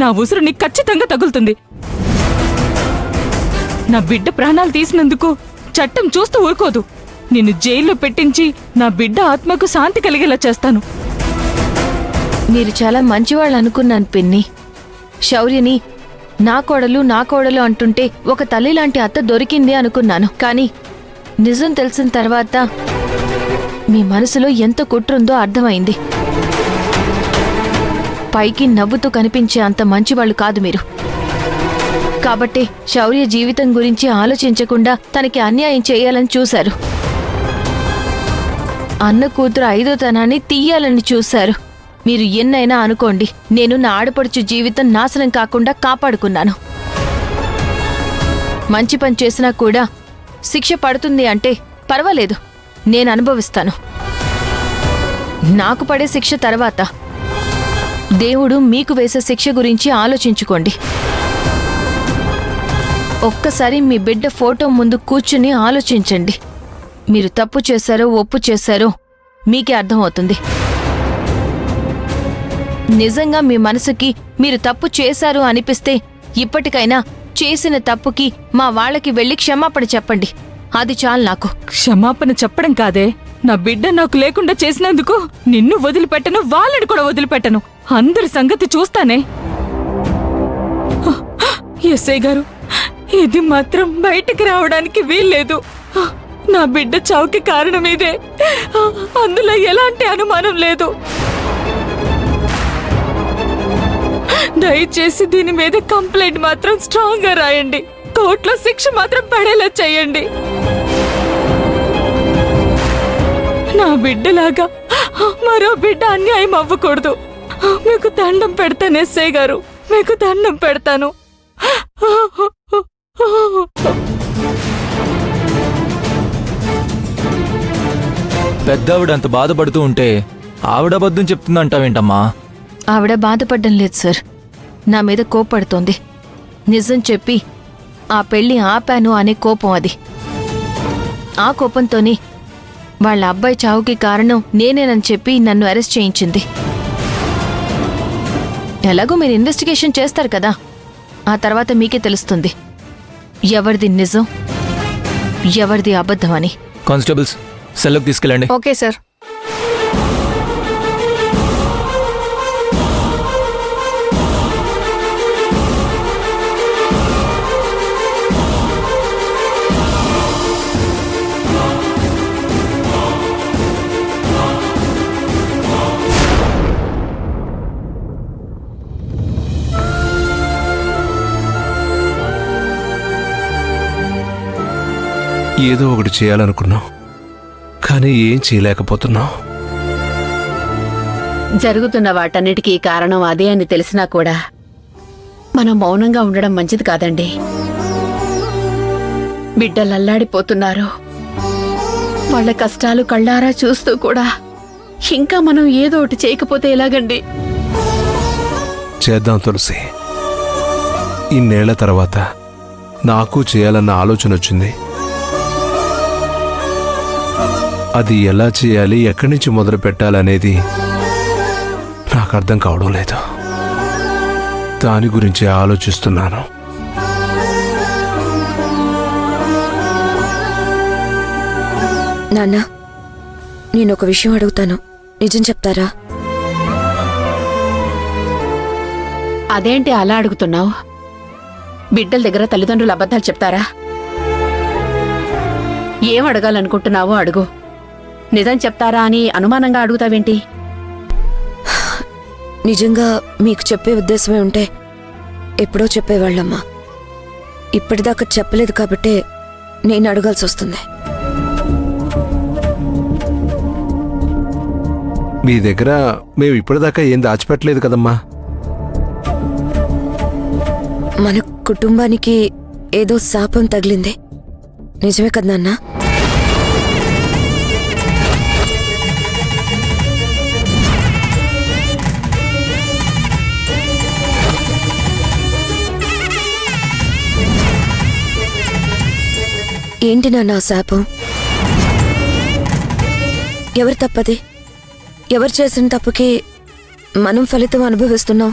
నా ఉసురు నీకు ఖచ్చితంగా తగులుతుంది. నా బిడ్డ ప్రాణాలు తీసినందుకు చట్టం చూస్తూ ఊరుకోదు. నిన్ను జైల్లో పెట్టించి నా బిడ్డ ఆత్మకు శాంతి కలిగేలా చేస్తాను. మీరు చాలా మంచివాళ్ళు అనుకున్నాను పిన్ని. శౌర్యని నా కోడలు అంటుంటే ఒక తల్లి లాంటి అత్త దొరికింది అనుకున్నాను. కానీ నిజం తెలిసిన తర్వాత మీ మనసులో ఎంత కుట్రుందో అర్థమైంది. పైకి నవ్వుతూ కనిపించే అంత మంచివాళ్లు కాదు మీరు. కాబట్టే శౌర్య జీవితం గురించి ఆలోచించకుండా తనకి అన్యాయం చేయాలని చూశారు. అన్న కూతురు 5వ తనాన్ని తీయాలని చూశారు. మీరు ఎన్నైనా అనుకోండి, నేను నా ఆడపడుచు జీవితం నాశనం కాకుండా కాపాడుకున్నాను. మంచి పని చేసినా కూడా శిక్ష పడుతుంది అంటే పర్వాలేదు, నేను అనుభవిస్తాను. నాకు పడే శిక్ష తర్వాత దేవుడు మీకు వేసే శిక్ష గురించి ఆలోచించుకోండి. ఒక్కసారి మీ బిడ్డ ఫోటో ముందు కూర్చుని ఆలోచించండి. మీరు తప్పు చేశారో ఒప్పు చేశారో మీకే అర్థమవుతుంది. నిజంగా మీ మనసుకి మీరు తప్పు చేశారు అనిపిస్తే ఇప్పటికైనా చేసిన తప్పుకి మా వాళ్ళకి వెళ్లి క్షమాపణ చెప్పండి. అది చాలు నాకు. క్షమాపణ చెప్పడం కాదే, నా బిడ్డ నాకు లేకుండా చేసినందుకు నిన్ను వదిలిపెట్టను, వాళ్ళని కూడా వదిలిపెట్టను. అందరి సంగతి చూస్తానే. ఎస్ఐ గారు, ఇది మాత్రం బయటికి రావడానికి వీల్లేదు. నా బిడ్డ చావుకి కారణం ఇదే. అందులో ఎలాంటి అనుమానం లేదు. దయచేసి దీని మీద కంప్లైంట్ మాత్రం స్ట్రాంగ్ గా రాయండి. కోర్టులో శిక్ష మాత్రం పడేలా చేయండి. నా బిడ్డలాగా మరో బిడ్డ అన్యాయం అవ్వకూడదు. మీకు దండం పెడతాను ఎస్ఐ గారు, మీకు దండం పెడతాను. పెద్దవిడ అంత బాధపడుతూ ఉంటే ఆవిడ అబద్ధం చెప్తుందంటావేంటమ్మా? ఆవిడ బాధపడ్డం లేదు సార్, నా మీద కోపడుతోంది. నిజం చెప్పి ఆ పెళ్లి ఆపాను అనే కోపం అది. ఆ కోపంతోనే వాళ్ళ అబ్బాయి చావుకి కారణం నేనేనని చెప్పి నన్ను అరెస్ట్ చేయించింది. ఎలాగో మీరు ఇన్వెస్టిగేషన్ చేస్తారు కదా, ఆ తర్వాత మీకే తెలుస్తుంది ఎవరిది నిజం ఎవరిది అబద్ధం అని. కానిస్టేబుల్స్, సెల్లోకి తీసుకెళ్ళండి. Okay sir. ఏదో ఒకటి చేయాలనుకున్నావు, కానీ ఏం చేయలేకపోతున్నావు. జరుగుతున్న వాటన్నిటికీ కారణం అదే అని తెలిసినా కూడా మనం మౌనంగా ఉండడం మంచిది కాదండి. బిడ్డలు అల్లాడిపోతున్నారు. వాళ్ళ కష్టాలు కళ్ళారా చూస్తూ కూడా ఇంకా మనం ఏదో ఒకటి చేయకపోతే ఎలాగండి? చేద్దాం తులసి. ఇన్నేళ్ల తర్వాత నాకు చేయాలన్న ఆలోచన వచ్చింది. అది ఎలా చేయాలి, ఎక్కడి నుంచి మొదలు పెట్టాలనేది నాకు అర్థం కావడం లేదు. దాని గురించి ఆలోచిస్తున్నాను. నాన్న, నేనొక విషయం అడుగుతాను, నిజం చెప్తారా? అదేంటి అలా అడుగుతున్నావు? బిడ్డల దగ్గర తల్లిదండ్రులు అబద్ధాలు చెప్తారా? ఏం అడగాలనుకుంటున్నావో అడుగు. నిజం చెప్తారా అని అనుమానంగా అడుగుతావేంటి? నిజంగా మీకు చెప్పే ఉద్దేశమే ఉంటే ఎప్పుడో చెప్పేవాళ్ళమ్మా. ఇప్పటిదాకా చెప్పలేదు కాబట్టే నేను అడగాల్సి వస్తుంది. మీ దగ్గర మేము ఇప్పటిదాకా ఏం దాచిపెట్టలేదు కదమ్మా. మన కుటుంబానికి ఏదో శాపం తగిలింది, నిజమే కదా నాన్న? ఏంటి నాన్న ఆ శాపం? ఎవరు తప్పది? ఎవరు చేసిన తప్పుకి మనం ఫలితం అనుభవిస్తున్నాం?